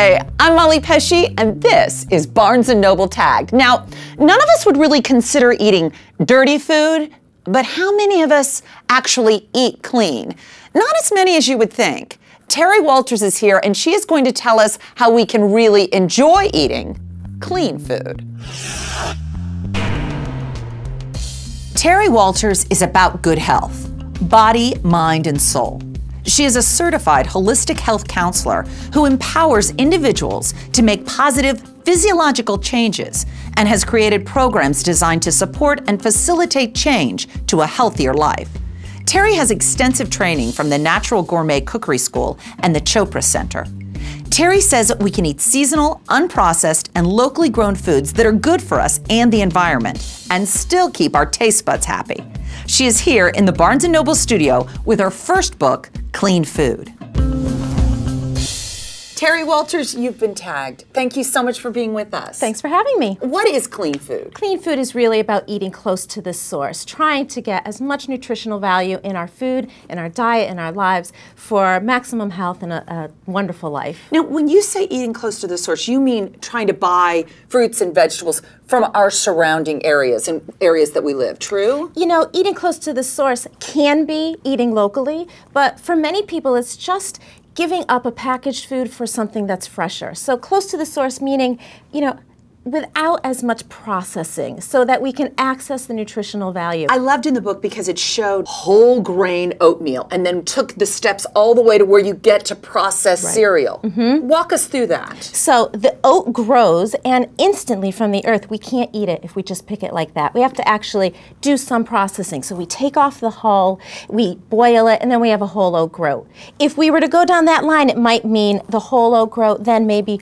Hey, I'm Molly Pesci, and this is Barnes & Noble Tagged. Now, none of us would really consider eating dirty food, but how many of us actually eat clean? Not as many as you would think. Terry Walters is here, and she is going to tell us how we can really enjoy eating clean food. Terry Walters is about good health, body, mind, and soul. She is a certified holistic health counselor who empowers individuals to make positive physiological changes and has created programs designed to support and facilitate change to a healthier life. Terry has extensive training from the Natural Gourmet Cookery School and the Chopra Center. Terry says we can eat seasonal, unprocessed, and locally grown foods that are good for us and the environment and still keep our taste buds happy. She is here in the Barnes & Noble studio with her first book, Clean Food. Terry Walters, you've been tagged. Thank you so much for being with us. Thanks for having me. What is clean food? Clean food is really about eating close to the source, trying to get as much nutritional value in our food, in our diet, in our lives for maximum health and a wonderful life. Now, when you say eating close to the source, you mean trying to buy fruits and vegetables from our surrounding areas and areas that we live, true? You know, eating close to the source can be eating locally, but for many people it's just giving up a packaged food for something that's fresher. So close to the source meaning, you know, without as much processing so that we can access the nutritional value. I loved in the book because it showed whole grain oatmeal and then took the steps all the way to where you get to processed cereal. Walk us through that. So the oat grows and instantly from the earth. We can't eat it if we just pick it like that. We have to actually do some processing. So we take off the hull, we boil it, and then we have a whole oat groat. If we were to go down that line, it might mean the whole oat groat, then maybe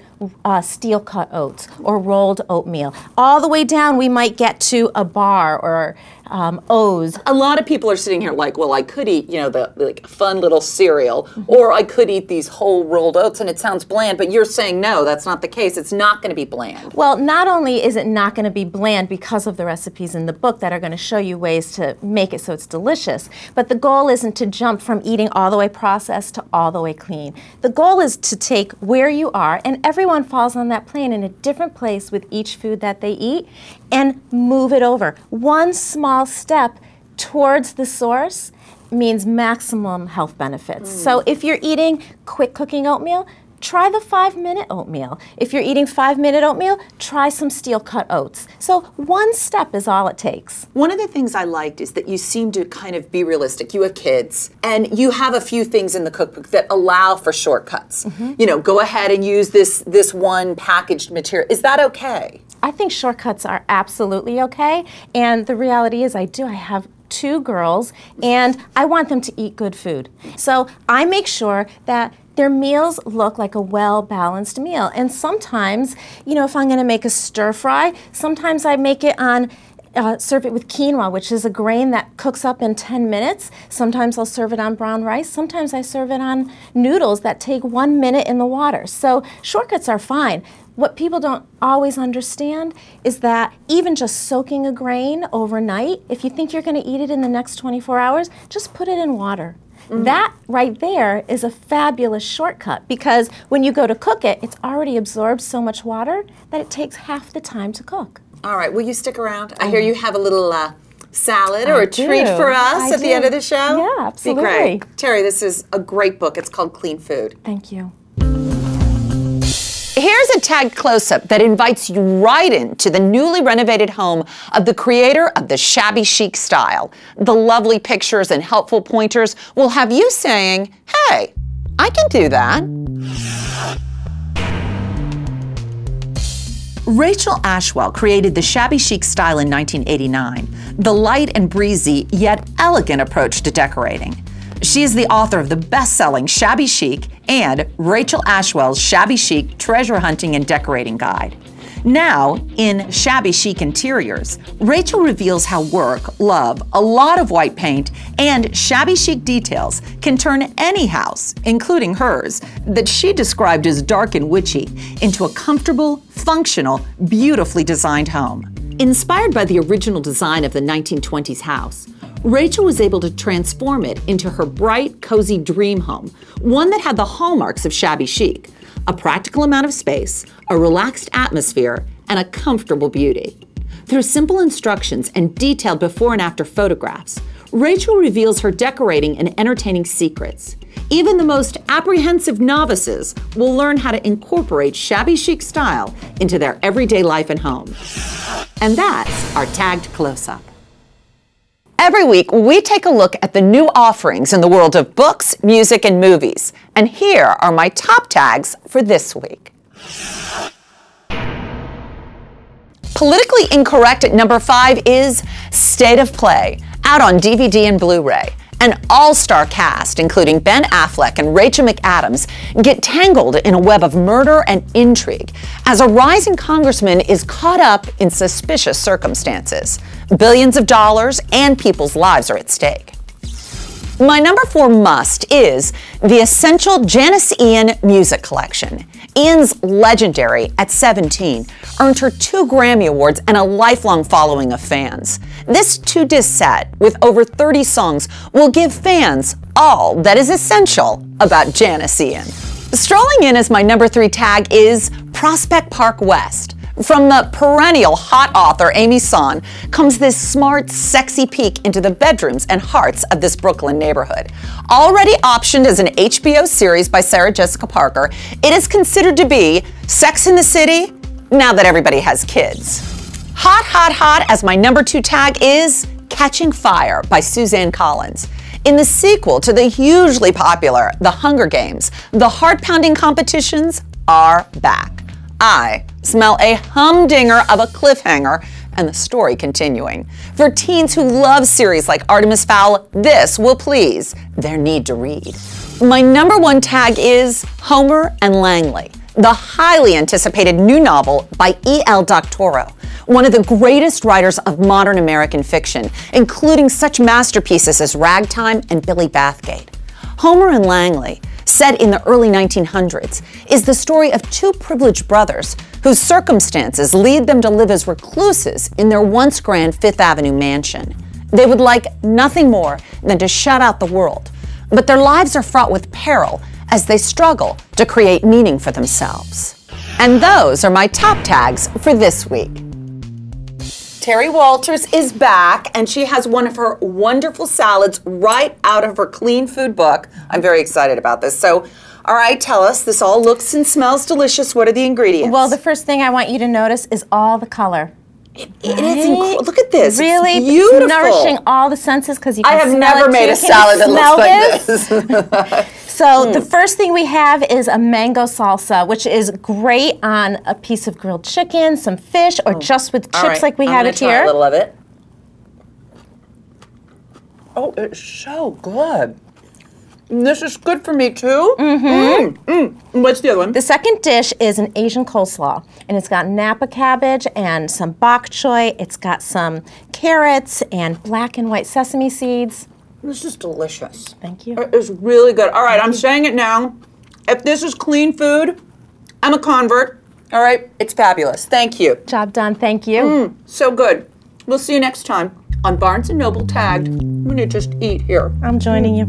steel cut oats or rolled oatmeal. All the way down, we might get to a bar or O's. A lot of people are sitting here like, well, I could eat, you know, the like fun little cereal, or I could eat these whole rolled oats, and it sounds bland. But you're saying no, that's not the case. It's not going to be bland. Well, not only is it not going to be bland because of the recipes in the book that are going to show you ways to make it so it's delicious, but the goal isn't to jump from eating all the way processed to all the way clean. The goal is to take where you are, and everyone falls on that plane in a different place with each food that they eat, and move it over. One small step towards the source means maximum health benefits. So if you're eating quick cooking oatmeal, try the 5-minute oatmeal. If you're eating 5-minute oatmeal, try some steel cut oats. So one step is all it takes. One of the things I liked is that you seem to kind of be realistic. You have kids, and you have a few things in the cookbook that allow for shortcuts. You know, go ahead and use this one packaged material. Is that okay? I think shortcuts are absolutely okay, and the reality is I have 2 girls, and I want them to eat good food. So I make sure that their meals look like a well-balanced meal. And sometimes, you know, if I'm going to make a stir fry, sometimes I make it on serve it with quinoa, which is a grain that cooks up in 10 minutes. Sometimes I'll serve it on brown rice. Sometimes I serve it on noodles that take 1 minute in the water. So shortcuts are fine. What people don't always understand is that even just soaking a grain overnight, if you think you're going to eat it in the next 24 hours, just put it in water. That right there is a fabulous shortcut because when you go to cook it, it's already absorbed so much water that it takes half the time to cook. All right, will you stick around? I hear you have a little salad or a treat for us at the end of the show. Yeah, absolutely. Be great. Terry, this is a great book. It's called Clean Food. Thank you. Here's a tagged close-up that invites you right into the newly renovated home of the creator of the shabby chic style. The lovely pictures and helpful pointers will have you saying, hey, I can do that. Rachel Ashwell created the shabby chic style in 1989, the light and breezy yet elegant approach to decorating. She is the author of the best-selling Shabby Chic and Rachel Ashwell's Shabby Chic Treasure Hunting and Decorating Guide. Now, in Shabby Chic Interiors, Rachel reveals how work, love, a lot of white paint, and shabby chic details can turn any house, including hers, that she described as dark and witchy, into a comfortable, functional, beautifully designed home. Inspired by the original design of the 1920s house, Rachel was able to transform it into her bright, cozy dream home, one that had the hallmarks of shabby chic, a practical amount of space, a relaxed atmosphere, and a comfortable beauty. Through simple instructions and detailed before and after photographs, Rachel reveals her decorating and entertaining secrets. Even the most apprehensive novices will learn how to incorporate shabby chic style into their everyday life and home. And that's our tagged close-up. Every week, we take a look at the new offerings in the world of books, music, and movies. And here are my top tags for this week. Politically Incorrect at number 5 is State of Play, out on DVD and Blu-ray. An all-star cast, including Ben Affleck and Rachel McAdams, get tangled in a web of murder and intrigue as a rising congressman is caught up in suspicious circumstances. Billions of dollars and people's lives are at stake. My number 4 must is the essential Janis Ian music collection. Ian's legendary at 17 earned her 2 Grammy Awards and a lifelong following of fans. This 2-disc set with over 30 songs will give fans all that is essential about Janis Ian. Strolling in as my number 3 tag is Prospect Park West. From the perennial hot author Amy Sann comes this smart, sexy peek into the bedrooms and hearts of this Brooklyn neighborhood. Already optioned as an HBO series by Sarah Jessica Parker, it is considered to be Sex in the City now that everybody has kids. Hot, hot, hot as my number 2 tag is Catching Fire by Suzanne Collins. In the sequel to the hugely popular The Hunger Games, the heart-pounding competitions are back. I smell a humdinger of a cliffhanger and the story continuing. For teens who love series like Artemis Fowl, this will please their need to read. My number 1 tag is Homer and Langley, the highly anticipated new novel by E.L. Doctorow, one of the greatest writers of modern American fiction, including such masterpieces as Ragtime and Billy Bathgate. Homer and Langley, set in the early 1900s, is the story of 2 privileged brothers whose circumstances lead them to live as recluses in their once grand Fifth Avenue mansion. They would like nothing more than to shut out the world, but their lives are fraught with peril as they struggle to create meaning for themselves. And those are my top tags for this week. Terry Walters is back, and she has one of her wonderful salads right out of her clean food book. I'm very excited about this. So, all right, tell us, this all looks and smells delicious. What are the ingredients? Well, the first thing I want you to notice is all the color. It is incredible. Look at this. Really it's beautiful. Nourishing all the senses because you can I have smell never it made too. a salad that looks Smell like this. So the first thing we have is a mango salsa, which is great on a piece of grilled chicken, some fish, or just with chips like we have it here. I'm gonna try a little of it. Oh, it's so good. And this is good for me too. What's the other one? The second dish is an Asian coleslaw, and it's got Napa cabbage and some bok choy. It's got some carrots and black and white sesame seeds. This is delicious. Thank you. It's really good. All right, I'm saying it now. If this is clean food, I'm a convert. All right, it's fabulous. Thank you. Job done. Thank you. So good. We'll see you next time on Barnes & Noble Tagged. I'm gonna just eat here. I'm joining you.